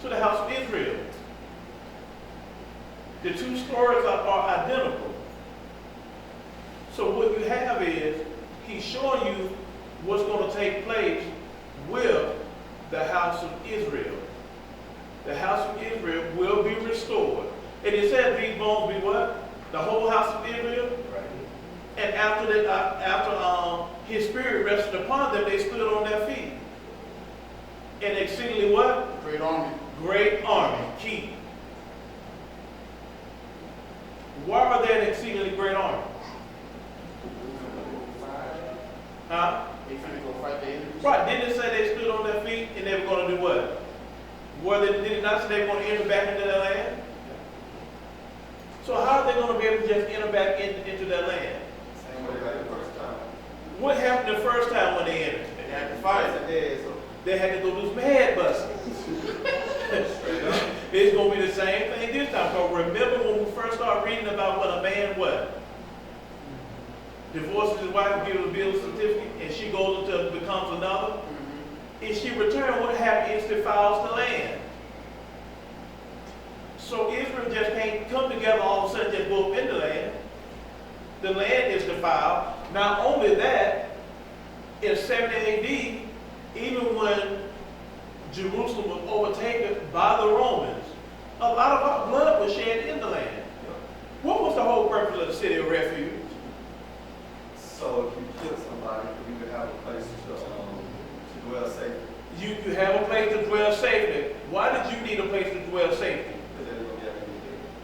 to the house of Israel. The two stories are identical. So what you have is, he's showing you what's going to take place with the house of Israel. The house of Israel will be restored. And it says these bones be what? The whole house of Israel? Right. And after his spirit rested upon them, they stood on their feet. And exceedingly what? Great army. Great army. Key. Why are they an exceedingly great army? Huh? They finna go fight the enemies. Right. Didn't it say they stood on their feet and they were going to do what? Did it not say they were going to enter back into their land? So how are they going to be able to just enter back into their land? Same way like the first time. What happened the first time when they entered? They had to fight. They had to go do some head busting. It's going to be the same thing this time. Because remember when we first started reading about when a man divorces his wife, gives a bill certificate, and she goes until becomes another. And she returned, what happened is defiles the land. So Israel just can't come together all of a sudden just go up in the land. The land is defiled. Not only that, in 70 AD, even when Jerusalem was overtaken by the Romans, a lot of our blood was shed in the land. What was the whole purpose of the city of refuge? So if you kill somebody, you could have a place to dwell safely. You have a place to dwell safely. Why did you need a place to dwell safely?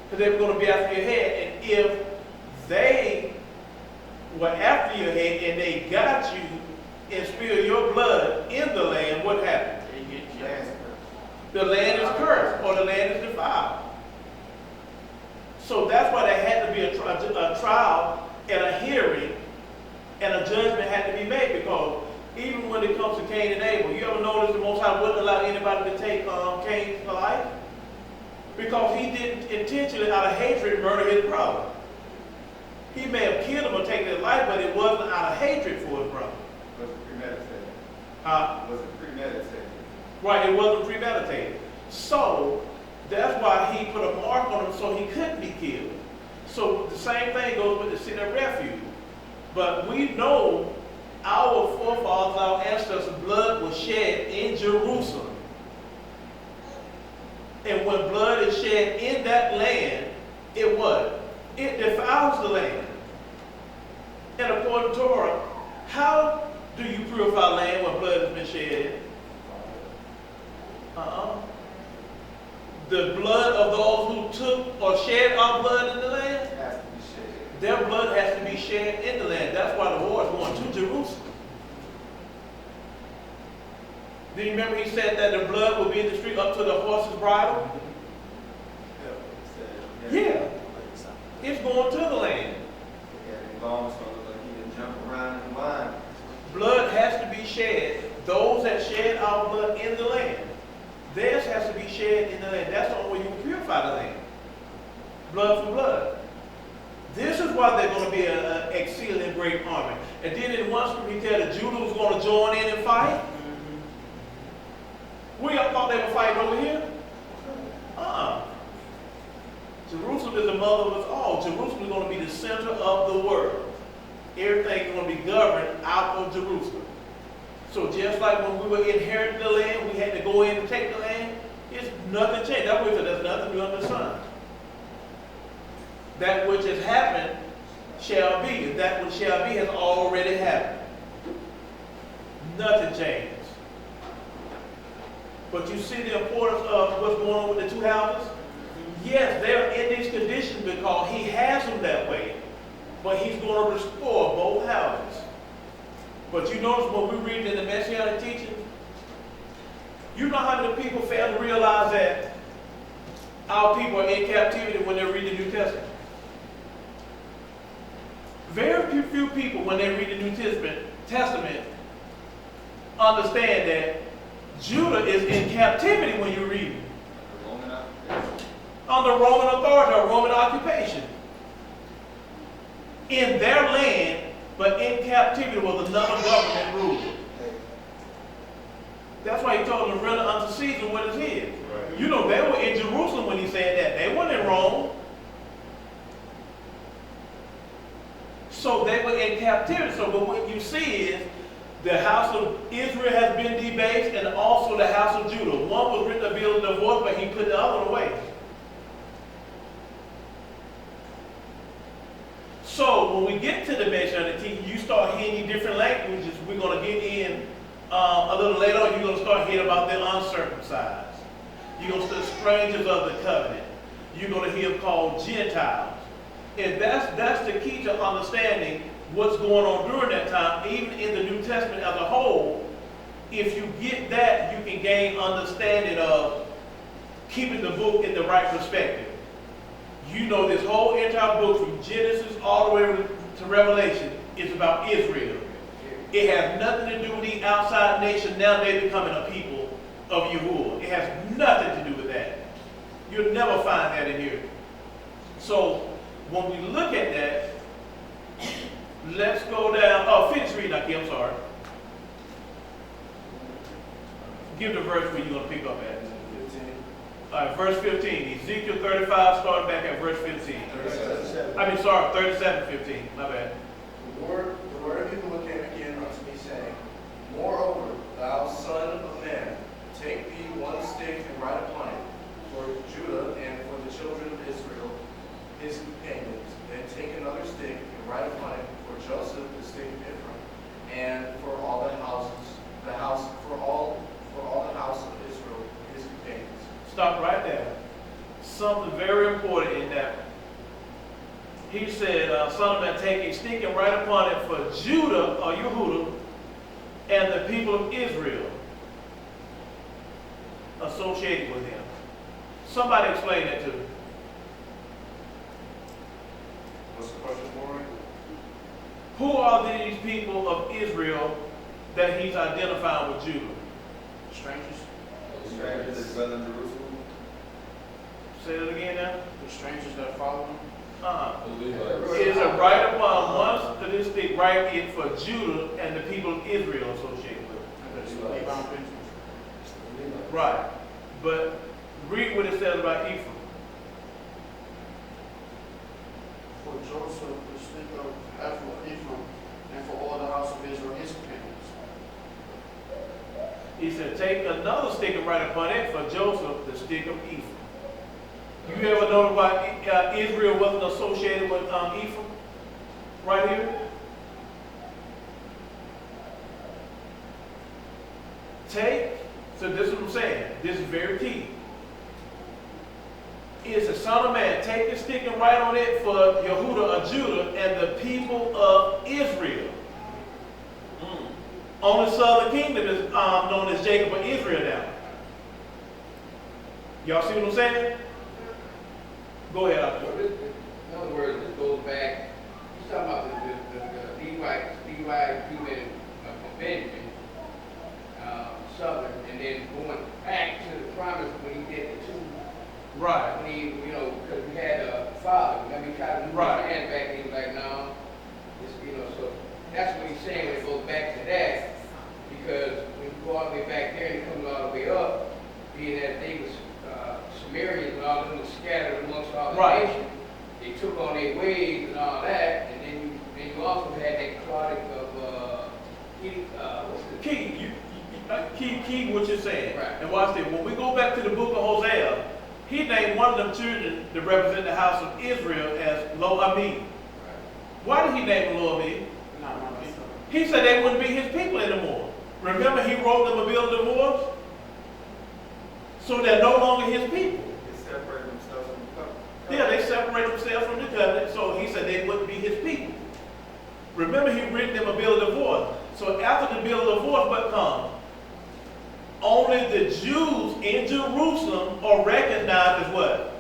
Because they were going to be after your head. And if they were after your head and they got you and spilled your blood in the land, what happened? The land is cursed or the land is defiled. So that's why there had to be a trial and a hearing and a judgment had to be made, because even when it comes to Cain and Abel, you ever notice the Most High wouldn't allow anybody to take Cain's life? Because he didn't intentionally, out of hatred, murder his brother. He may have killed him or taken his life, but it wasn't out of hatred for his brother. Was it premeditated? Was it premeditated? Right, it wasn't premeditated. So that's why he put a mark on him so he couldn't be killed. So the same thing goes with the city of refuge. But we know our forefathers, our ancestors' blood was shed in Jerusalem. And when blood is shed in that land, it what? It defiles the land. And according to Torah, how do you purify land when blood has been shed? The blood of those who took or shed our blood in the land? It has to be shed. Their blood has to be shed in the land. That's why the war is going to Jerusalem. Do you remember he said that the blood will be in the street up to the horse's bridle? Yeah. It's going to the land. Blood has to be shed. Those that shed our blood in the land, theirs has to be shed in the land. That's the only way you can purify the land. Blood for blood. This is why they're going to be an exceedingly great army. And then in one scripture he tells that Judah was going to join in and fight. We all thought they were fighting over here. Jerusalem is the mother of us all. Jerusalem is going to be the center of the world. Everything is going to be governed out of Jerusalem. So just like when we were inheriting the land, we had to go in and take the land, it's nothing changed. That's why there's nothing new under the sun. That which has happened shall be. And that which shall be has already happened. Nothing changed. But you see the importance of what's going on with the two houses? Yes, they're in these conditions because he has them that way. But he's going to restore both houses. But you notice when we read in the Messianic teaching, you know how many people fail to realize that our people are in captivity when they read the New Testament? Very few people, when they read the New Testament, understand that Judah is in captivity when you read it. Under Roman authority or Roman occupation. In their land, but in captivity was another government ruler. That's why he told them to render unto Caesar what is his. Right. You know, they were in Jerusalem when he said that. They weren't in Rome. So they were in captivity. So but what you see is the house of Israel has been debased, and also the house of Judah. One was written to build a divorce, but he put the other one away. So when we get to the Messianic, you start hearing different languages. We're going to get in a little later on. You're going to start hearing about the uncircumcised. You're going to see strangers of the covenant. You're going to hear called Gentiles. And that's the key to understanding what's going on during that time, even in the New Testament as a whole. If you get that, you can gain understanding of keeping the book in the right perspective. You know, this whole entire book from Genesis all the way to Revelation is about Israel. It has nothing to do with the outside nation. Now they're becoming a people of Yahuah. It has nothing to do with that. You'll never find that in here. So when we look at that, let's go down. Oh, finish reading, Aki, I'm sorry. Give the verse where you're going to pick up at. 15. All right, verse 15. Ezekiel 35, starting back at verse 15. 37, 15. My bad. The word of Yahuah came again unto me, saying, Moreover, thou son of man, take thee one stick and write upon it, for Judah and for the children of Israel, his companions. Then take another stick and write upon it, for Joseph, the stick of Ephraim, and for all the houses, for all the house of Israel, his companions. Stop right there. Something very important in that. He said, son of man, take a stick and write upon it for Judah, or Yahudah, and the people of Israel associated with him. Somebody explain that to me. What's the question for? Who are these people of Israel that he's identifying with Judah? Strangers? Strangers that dwell in Jerusalem. Say it again now. The strangers that follow him? Is it right upon one statistic, right it for Judah and the people of Israel associated with it? Right. But read what it says about Ephraim. For Joseph, the stick of Ephraim, and for all the house of Israel, his companions. He said, take another stick and write upon it for Joseph, the stick of Ephraim. You ever know why Israel wasn't associated with Ephraim? Right here. So this is what I'm saying. This is very key. It's the son of man, take the stick and write on it for Yahudah or Judah and the people of Israel. On the southern kingdom is known as Jacob or Israel now. Y'all see what I'm saying? Go ahead, Octo. In other words, this goes back, he's talking about the Levi, human from Benjamin, southern, and then going back to the promise when he did the two. Right. When he, because we had a father, remember he tried to move his hand back, and he was like, no. So that's what he's saying when it goes back to that, because when you go all the way back there and it comes all the way up, being that they was Sumerians and all of them were scattered amongst all the nations, they took on their ways and all that, and then you also had that clotting of what's the Key what you're saying. Right. And watch this. When we go back to the book of Hosea, he named one of them children to represent the house of Israel as Lo Ami. Why did he name them Lo Ami? He said they wouldn't be his people anymore. Remember he wrote them a bill of divorce? So they're no longer his people. They separate themselves from the covenant. Yeah, they separate themselves from the covenant, so he said they wouldn't be his people. Remember he written them a bill of divorce. So after the bill of divorce, what comes? Only the Jews in Jerusalem are recognized as what?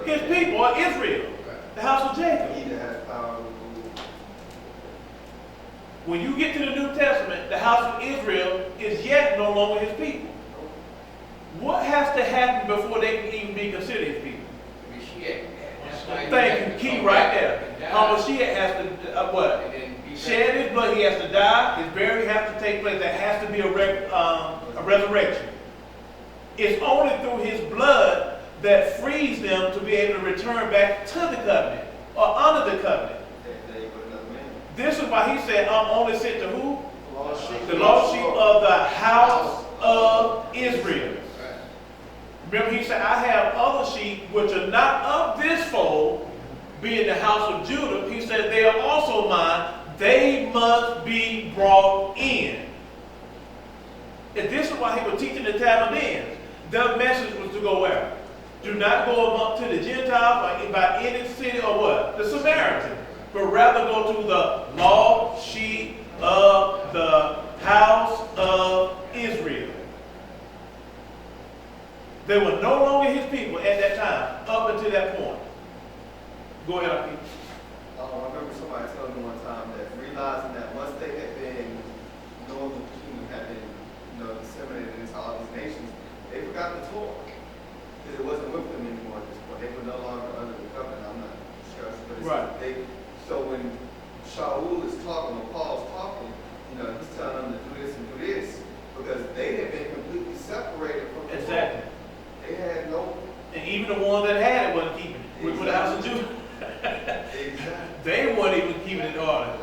His people, or Israel, the house of Jacob. He that has power to rule. When you get to the New Testament, the house of Israel is yet no longer his people. What has to happen before they can even be considered his people? Mashiyach. Thank you, key right there. Mashiyach has to, what? Shed his blood, he has to die, his burial has to take place, there has to be a resurrection. It's only through his that frees them to be able to return back to the covenant or under the covenant. This is why he said, I'm only sent to who? The lost sheep of the house of Israel. Remember, he said, I have other sheep which are not of this fold, being the house of Judah. He said, they are also mine. They must be brought in. And this is why he was teaching the Talmudians. Their message was to go where? Do not go up to the Gentiles or by any city or what? The Samaritan. But rather go to the lost sheep of the house of Israel. They were no longer his people at that time, up until that point. Go ahead, Aki. I remember somebody telling me one time that realizing that once they had been, northern kingdom had been, disseminated into all these nations, they forgot the Torah. Because it wasn't with them anymore at this point. They were no longer under the covenant. I'm not sure, but it's right. So when Shaul is talking, when Paul's talking, he's telling them to do this and do this, because they had been completely separated from the Exactly. Torah. They had no. And even the ones that had it wasn't keeping it. Which was the house of Judah. Exactly. They weren't even keeping it in order.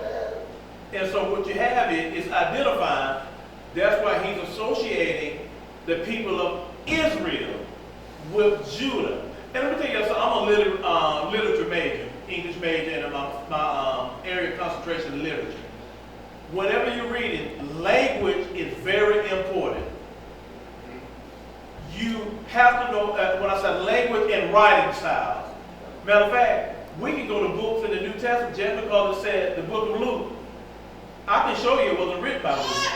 And so what you have is identifying, that's why he's associating the people of Israel with Judah. And let me tell you something, I'm a literature major, English major, and my area of concentration is literature. Whenever you're reading, language is very important. You have to know, when I say language and writing styles. Matter of fact, we can go to books in the New Testament just because it said the book of Luke. I can show you it wasn't written by Luke.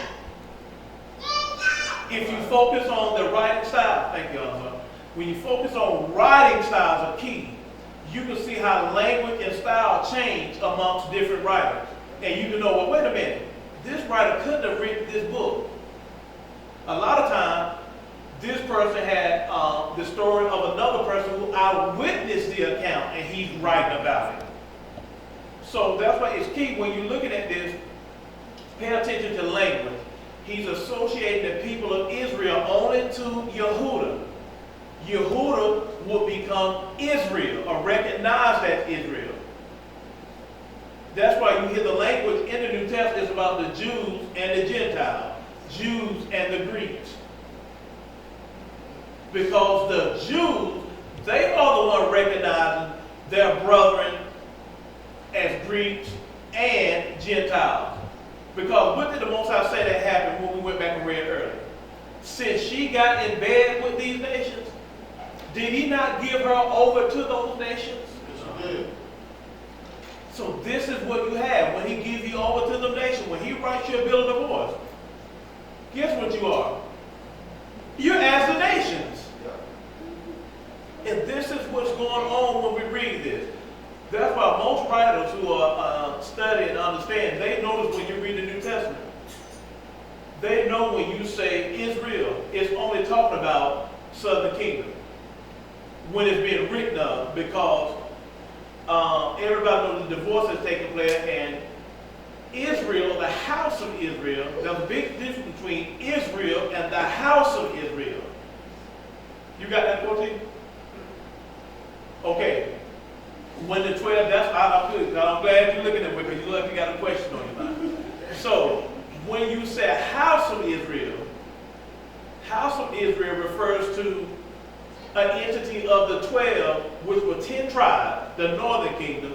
If you focus on the writing style, thank you, Elsa. When you focus on writing styles are key, you can see how language and style change amongst different writers. And you can know, well, wait a minute, this writer couldn't have written this book. A lot of times, this person had the story of another person who eyewitnessed the account, and he's writing about it. So that's why it's key when you're looking at this, pay attention to language. He's associating the people of Israel only to Yahuah. Yahuah will become Israel, or recognized as Israel. That's why you hear the language in the New Testament is about the Jews and the Gentiles, Jews and the Greeks. Because the Jews, they are the ones recognizing their brethren as Greeks and Gentiles. Because what did the Most High say that happened when we went back and read earlier? Since she got in bed with these nations, did he not give her over to those nations? Yes, he did. So this is what you have when he gives you over to the nation. When he writes you a bill of divorce, guess what you are? You're as the nations. And this is what's going on when we read this. That's why most writers who are study and understand, they notice when you read the New Testament. They know when you say Israel, it's only talking about Southern Kingdom. When it's being written of, because everybody knows the divorce has taken place, and Israel, the house of Israel, there's a big difference between Israel and the house of Israel. You got that, 14? Okay. When the 12, that's I'm glad you're looking at me because you look like you got a question on your mind. So, when you say house of Israel refers to an entity of the 12, which were 10 tribes, the northern kingdom.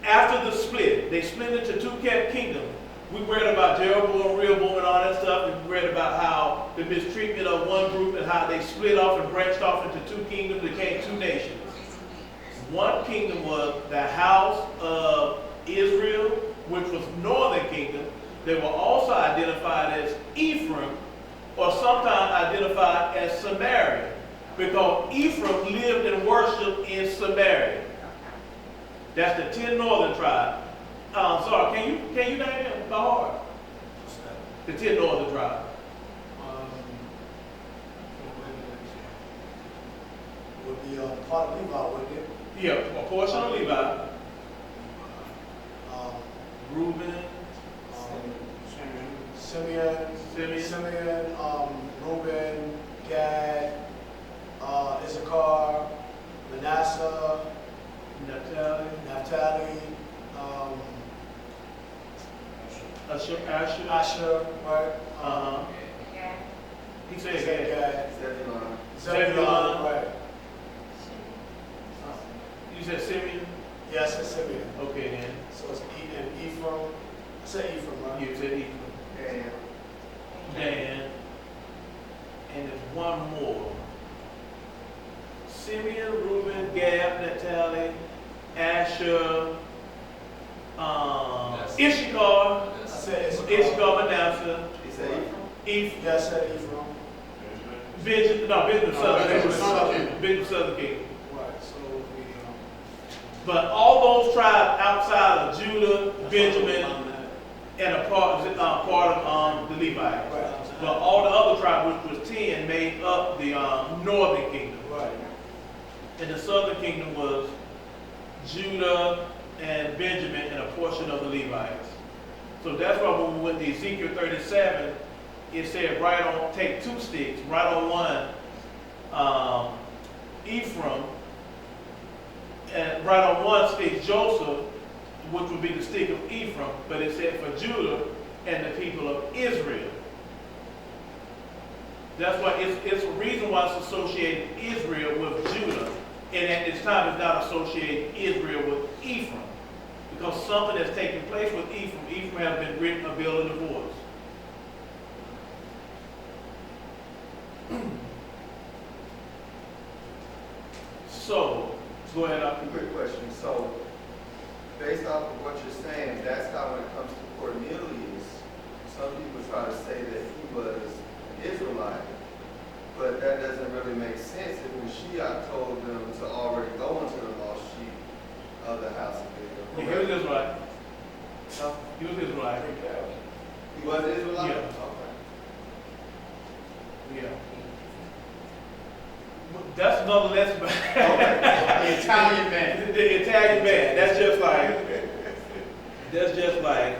After the split, they split into two kingdoms. We read about Jeroboam, Rehoboam, and all that stuff, and we read about how the mistreatment of one group and how they split off and branched off into two kingdoms, became two nations. One kingdom was the house of Israel, which was northern kingdom. They were also identified as Ephraim, or sometimes identified as Samaria, because Ephraim lived and worshipped in Samaria. That's the 10 northern tribes. Sorry, can you name them by heart? The 10 northern tribes. Would be part of Levi, wouldn't it? Yeah, a portion of Levi. Reuben, Simeon, Reuben, Gad, Issachar. Asher, right? He said Gad. Gad. Zebulon. Zebulon. Right. You said Simeon? Yeah, I said Simeon. Okay then. So it's and Ephraim. I said Ephraim, right? You said Ephraim. Dan. Dan. And there's one more. Simeon, Reuben, Gad, Naphtali, Asher, Issachar, I said Issachar, Manasseh, He said Ephraim. Yeah, I said Ephraim. Benjamin, Benjamin, Southern Kingdom. Benjamin, Southern Kingdom. Right. So we. But all those tribes outside of Judah, Benjamin, and a part of the Levites. Right. But all the other tribes, which was 10, made up the northern kingdom. Right. And the southern kingdom was Judah and Benjamin and a portion of the Levites. So that's why when we went to Ezekiel 37, it said take 2 sticks, right on one Ephraim, and right on one stick Joseph, which would be the stick of Ephraim, but it said for Judah and the people of Israel. That's why it's a reason why it's associated Israel with Judah, and at this time it's not associated Israel with Ephraim, because something that's taking place with Ephraim. Ephraim has been written a bill of divorce. So, go ahead, I'll Quick question. So, based off of what you're saying, that's how when it comes to Cornelius, some people try to say that he was an Israelite, but that doesn't really make sense if Mashiyach told them to already go into the lost sheep of the house of Israel. He was Israelite. No? He was Israelite. He was Israelite? Yeah. Okay. Yeah. That's another lesson. The Italian man. The Italian man. That's just like,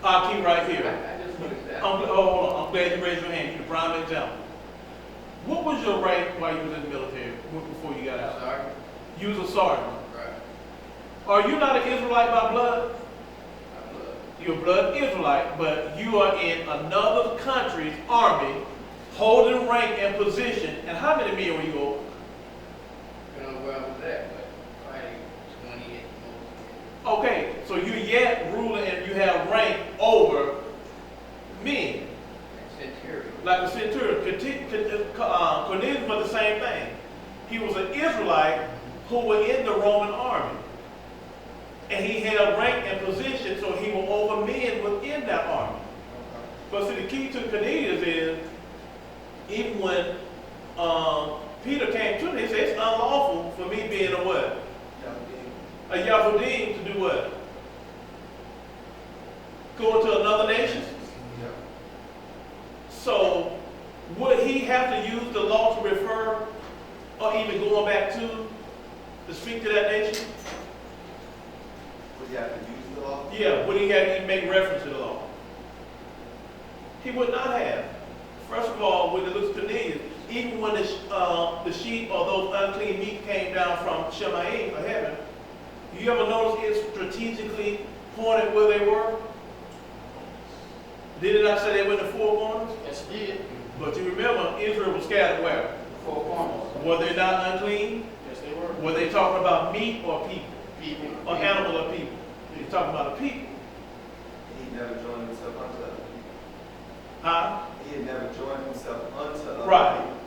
I'll keep right here. I just noticed that. Hold on. I'm glad you raised your hand. You're a prime example. What was your rank while you was in the military, before you got out? Sorry. You was a sergeant. Right. Are you not an Israelite by blood? I love. You're a blood Israelite, but you are in another country's army, holding rank and position. And how many men were you over? I don't know where I was at, but probably 28 most. Okay, so you're yet ruling and you have rank over men. Centurion. Like the centurion. Cornelius was the same thing. He was an Israelite who was in the Roman army. And he held rank and position, so he was over men within that army. But see, the key to Cornelius is, even when Peter came to him, he said, it's unlawful for me being a what? A Yahudim to do what? Go into another nation? So, would he have to use the law to refer, or even going back to speak to that nation? Would you have to use the law? Yeah, would he have to even make reference to the law? He would not have. First of all, when it looks to Cornelius, even when the sheep or those unclean meat came down from Shemayim, or heaven, you ever notice it strategically pointed where they were? Did it not say they went to 4 corners? Yes, it did. But you remember, Israel was scattered where? 4 corners. Were they not unclean? Yes, they were. Were they talking about meat or people? People. Or animal or people? They're talking about a people. He never joined himself unto other people. Huh? He had never joined himself unto other Right. people.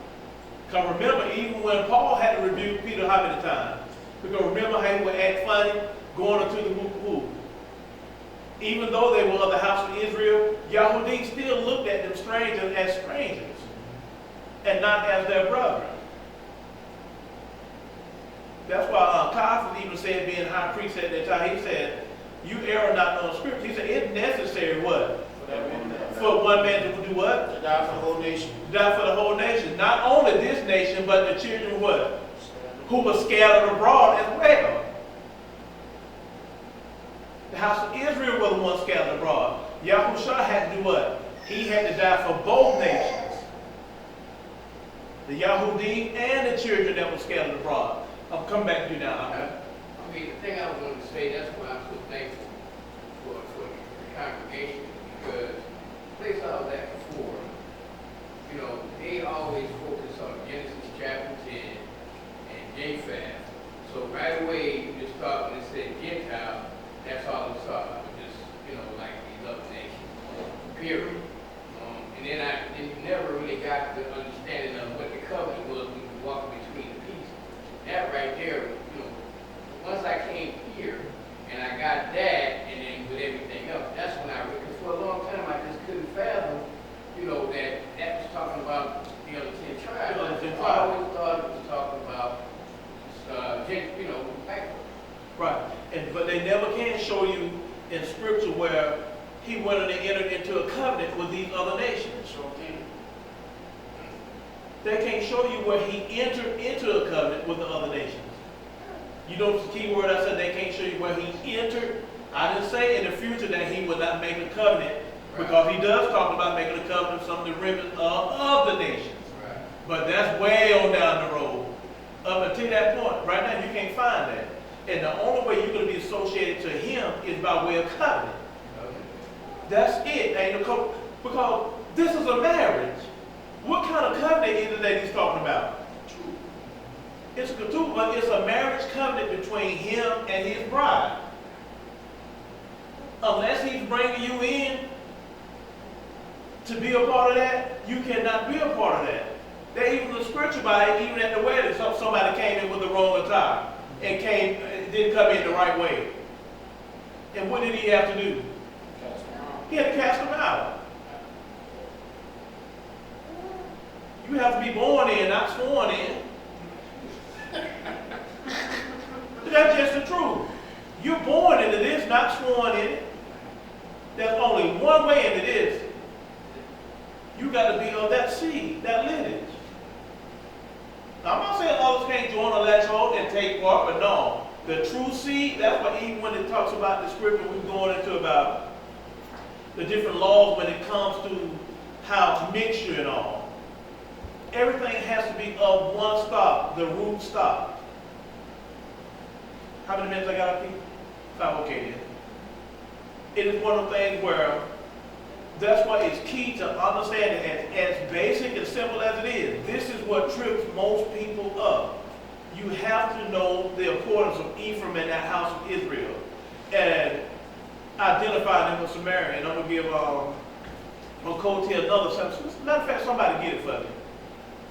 Because remember, even when Paul had to rebuke Peter how many times? Because remember how he would act funny going into the who? Even though they were of the house of Israel, Yahudim still looked at them strangers as strangers and not as their brethren. That's why Caiaphas even said, being high priest at that time, he said, you err not on scripture. He said, it's necessary what? For that man. For one man to do what? To die for the whole nation. To die for the whole nation. Not only this nation, but the children what? Who were scattered abroad as well. The house of Israel was the one scattered abroad. Yahusha had to do what? He had to die for both nations. The Yahudim and the children that were scattered abroad. I'll come back to you now. Okay? I mean, the thing I was going to say, that's why I'm so thankful for congregation, because the place I was at before, you know, they always focus on Genesis chapter 10 and Japheth. So right away, you just thought when it said Gentile, that's all it saw. It was just, you know, like these other nations, period. And then you never really got the understanding of what the covenant was when you walk between the pieces. That right there, you know, once I came here and I got that, and then with everything else, that's when I, because for a long time I just couldn't fathom, you know, that was talking about the other 10 tribes. I always thought it was talking about, you know, black folks. Right. But they never can show you in scripture where he went and entered into a covenant with these other nations. Sure can. They can't show you where he entered into a covenant with the other nations. You know the key word I said, they can't show you where he entered. I didn't say in the future that he would not make a covenant, because he does talk about making a covenant with some of the remnants of the nations. Right. But that's way on down the road. Up until that point, right now you can't find that. And the only way you're going to be associated to him is by way of covenant. Okay. That's it. Ain't no because this is a marriage. What kind of covenant is it that he's talking about? It's a ketubah, but it's a marriage covenant between him and his bride. Unless he's bringing you in to be a part of that, you cannot be a part of that. They even the scripture by it, even at the wedding, somebody came in with the wrong attire and didn't come in the right way. And what did he have to do? He had to cast them out. You have to be born in, not sworn in. That's just the truth. You're born into this, not sworn in it. There's only one way into this. You got to be of that seed, that lineage. Now, I'm not saying others can't join a latch hold and take part, but no. The true seed, that's what even when it talks about the scripture, we're going into about the different laws when it comes to how mixture and all. Everything has to be of one stock, the root stock. How many minutes I got up here? 5, okay then. It is one of the things where that's why it's key to understand it as basic and simple as it is. This is what trips most people up. You have to know the importance of Ephraim and that house of Israel and identify them with Samaria. And I'm going to give Makoti another sentence. Matter of fact, somebody get it for me.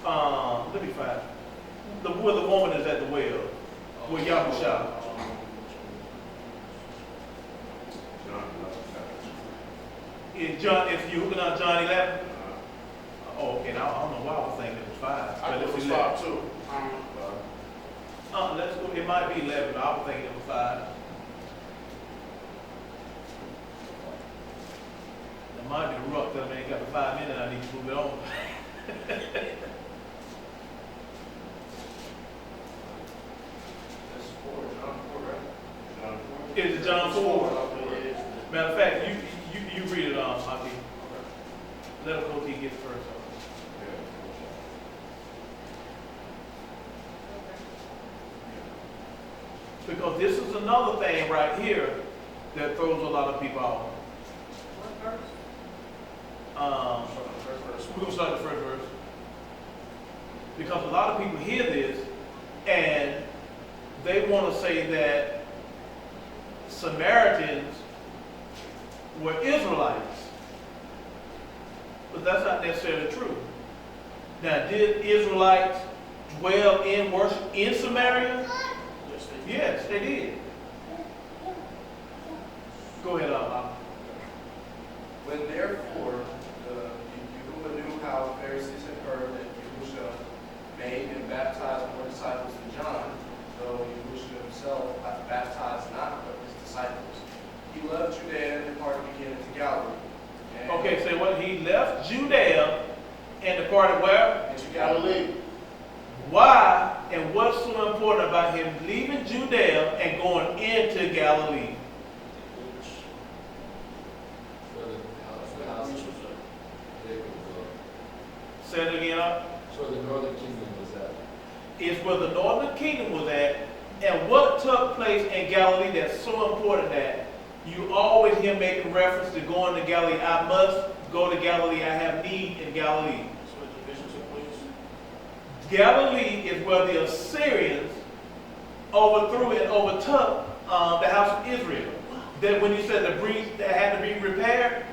Let me find it. Where the woman is at the well, with Yahusha. If you're looking at John 11. Oh, okay. Now I don't know why I was thinking it was 5. I But think it was it's 11. 5 too. Let's go. It might be 11. But I was thinking it was 5. It might be rough because I ain't got the 5 minutes. I need to move it on. That's 4, John 4, right? John 4. Is it John 4? Matter of fact, you read it on, Maki. Let him go till he gets first. Because this is another thing right here that throws a lot of people off. We're going to start the first verse. Because a lot of people hear this and they want to say that Samaritans were Israelites. But that's not necessarily true. Now, did Israelites dwell in worship in Samaria? Yes, they did. Go ahead, When therefore Yahuah knew how the Pharisees had heard that Yahusha made and baptized more disciples than John, though Yahusha himself baptized not but his disciples, he left Judea and departed again into Galilee. Okay, so what? He left Judea and departed where? Into Galilee. Why and what's so important about him leaving Judea and going into Galilee? Say it again, So the northern kingdom was at. It's where the northern kingdom was at, and what took place in Galilee that's so important that You always hear making reference to going to Galilee. I must go to Galilee. I have need in Galilee. That's where the division took place. Galilee is where the Assyrians overthrew and overtook the house of Israel. That when you said the breach that had to be repaired,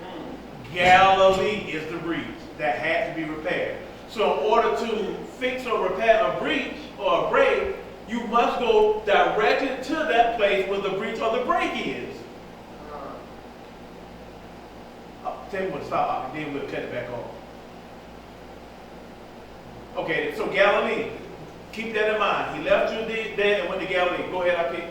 Galilee is the breach that had to be repaired. So in order to fix or repair a breach or a break, you must go directly to that place where the breach or the break is. Tell me when to stop, and then we'll cut it back off. Okay, so Galilee, keep that in mind. He left Judea there and went to Galilee. Go ahead, I pick.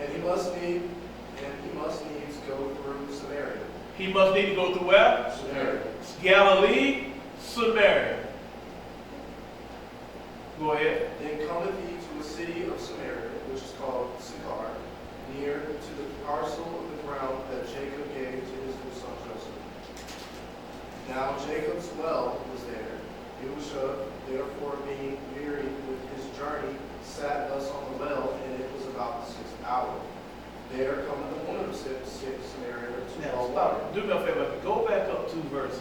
And he must needs go through Samaria. He must need to go through where? Samaria. Galilee, Samaria. Go ahead. Then cometh he to a city of Samaria, which is called Sychar, near to the parcel of the ground that Jacob gave to his son Joseph. Now Jacob's well was there. Yahusha, therefore being wearied with his journey, sat thus on the well, and it was about the 6th hour. There cometh the woman of Samaria to draw water. Do me a favor. Go back up 2 verses.